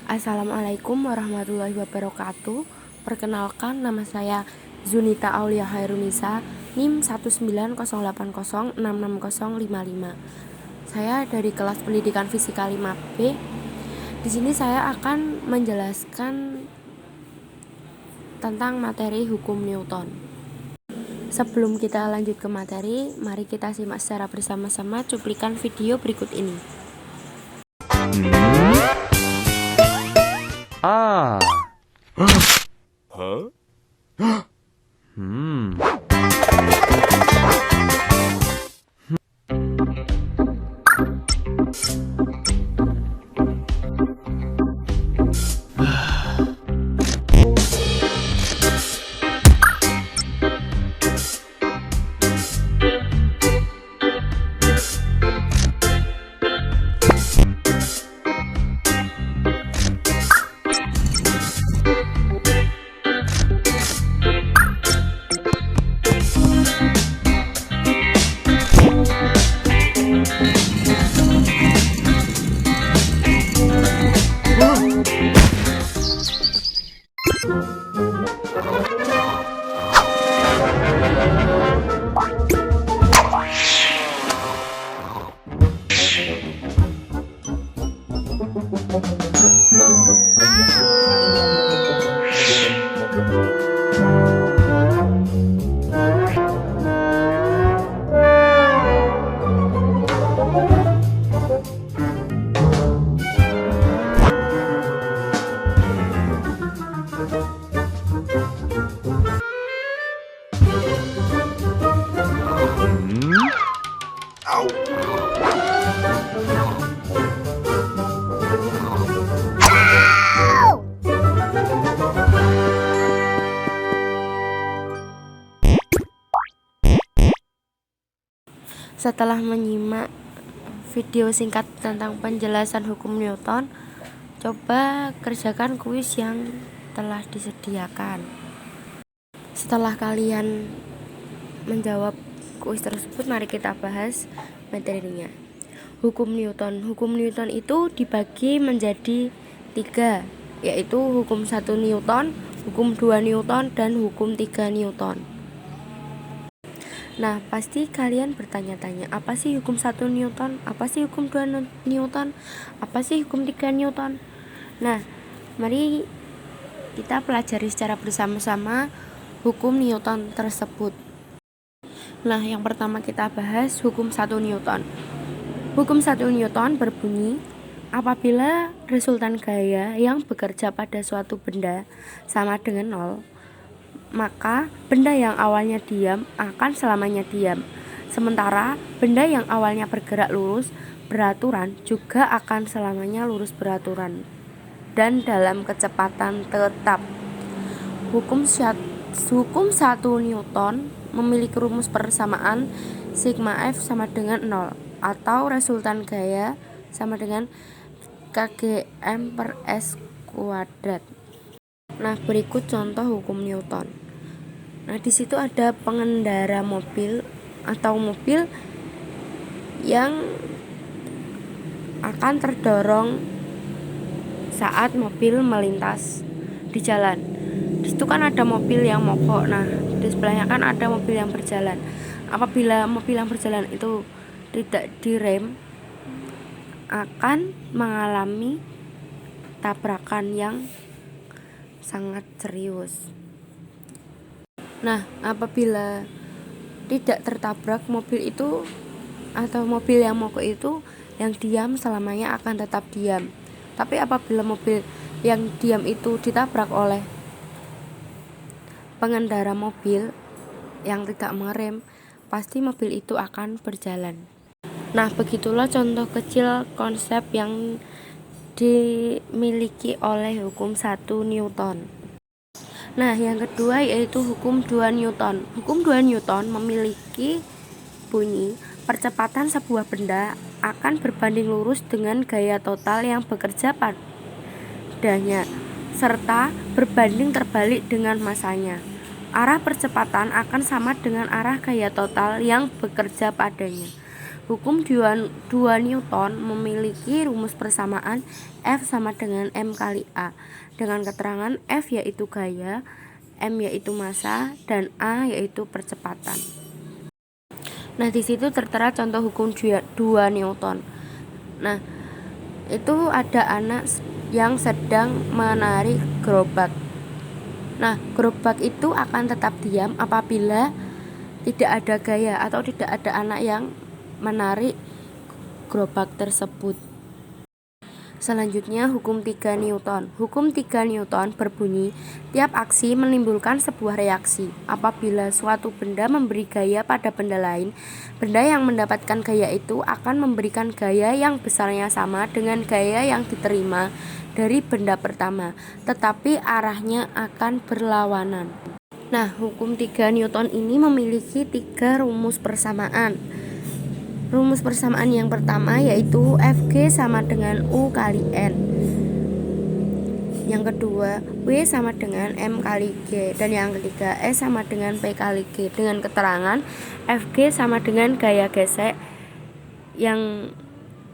Assalamualaikum warahmatullahi wabarakatuh. Perkenalkan, nama saya Zunita Aulia Hairunisa, NIM 19080666055. Saya dari kelas pendidikan fisika 5B. Di sini saya akan menjelaskan tentang materi hukum Newton. Sebelum kita lanjut ke materi, mari kita simak secara bersama-sama cuplikan video berikut ini. Setelah menyimak video singkat tentang penjelasan hukum Newton, coba kerjakan kuis yang telah disediakan. Setelah kalian menjawab kuis tersebut, mari kita bahas materinya. Hukum Newton. Hukum Newton itu dibagi menjadi 3, yaitu hukum 1 Newton, hukum 2 Newton, dan hukum 3 Newton. Nah, pasti kalian bertanya-tanya, apa sih hukum 1 Newton? Apa sih hukum 2 Newton? Apa sih hukum 3 Newton? Nah, mari kita pelajari secara bersama-sama hukum Newton tersebut. Nah, yang pertama kita bahas hukum 1 Newton. Hukum 1 Newton berbunyi, apabila resultan gaya yang bekerja pada suatu benda sama dengan 0, maka benda yang awalnya diam akan selamanya diam. Sementara benda yang awalnya bergerak lurus beraturan juga akan selamanya lurus beraturan dan dalam kecepatan tetap. Hukum 1 Newton memiliki rumus persamaan sigma F sama dengan 0, atau resultan gaya sama dengan kgm per s kuadrat. Nah, berikut contoh hukum Newton. Nah, di situ ada pengendara mobil atau mobil yang akan terdorong saat mobil melintas di jalan. Di situ kan ada mobil yang mogok. Nah, di sebelahnya kan ada mobil yang berjalan. Apabila mobil yang berjalan itu tidak direm, akan mengalami tabrakan yang sangat serius. Nah, apabila tidak tertabrak, mobil itu atau mobil yang mogok itu yang diam selamanya akan tetap diam. Tapi apabila mobil yang diam itu ditabrak oleh pengendara mobil yang tidak mengerem, pasti mobil itu akan berjalan. Nah, begitulah contoh kecil konsep yang dimiliki oleh hukum 1 Newton. Nah, yang kedua yaitu hukum 2 Newton. Hukum 2 Newton memiliki bunyi, percepatan sebuah benda akan berbanding lurus dengan gaya total yang bekerja padanya, serta berbanding terbalik dengan masanya. Arah percepatan akan sama dengan arah gaya total yang bekerja padanya. Hukum dua Newton memiliki rumus persamaan F sama dengan M kali A dengan keterangan F yaitu gaya, M yaitu massa, dan A yaitu percepatan. Nah, di situ tertera contoh hukum dua Newton. Nah, itu ada anak yang sedang menarik gerobak. Nah, gerobak itu akan tetap diam apabila tidak ada gaya atau tidak ada anak yang menarik gerobak tersebut. Selanjutnya, hukum 3 Newton. Hukum 3 Newton berbunyi, tiap aksi menimbulkan sebuah reaksi. Apabila suatu benda memberi gaya pada benda lain, benda yang mendapatkan gaya itu akan memberikan gaya yang besarnya sama dengan gaya yang diterima dari benda pertama, tetapi arahnya akan berlawanan. Nah, hukum 3 Newton ini memiliki 3 rumus persamaan. Rumus persamaan yang pertama yaitu Fg sama dengan U kali N. Yang kedua, W sama dengan M kali G. Dan yang ketiga, S sama dengan P kali G. Dengan keterangan Fg sama dengan gaya gesek, yang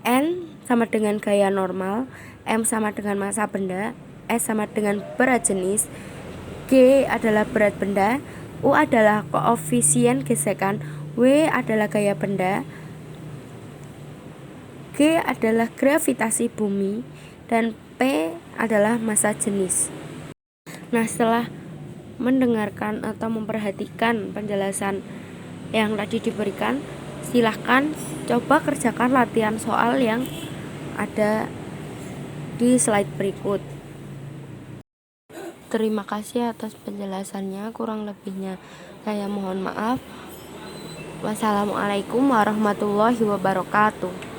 N sama dengan gaya normal, M sama dengan massa benda, S sama dengan berat jenis, G adalah berat benda, U adalah koefisien gesekan, W adalah gaya benda, G adalah gravitasi bumi, dan P adalah massa jenis. Nah, setelah mendengarkan atau memperhatikan penjelasan yang tadi diberikan, silahkan coba kerjakan latihan soal yang ada di slide berikut. Terima kasih atas penjelasannya, kurang lebihnya saya mohon maaf. Wassalamualaikum warahmatullahi wabarakatuh.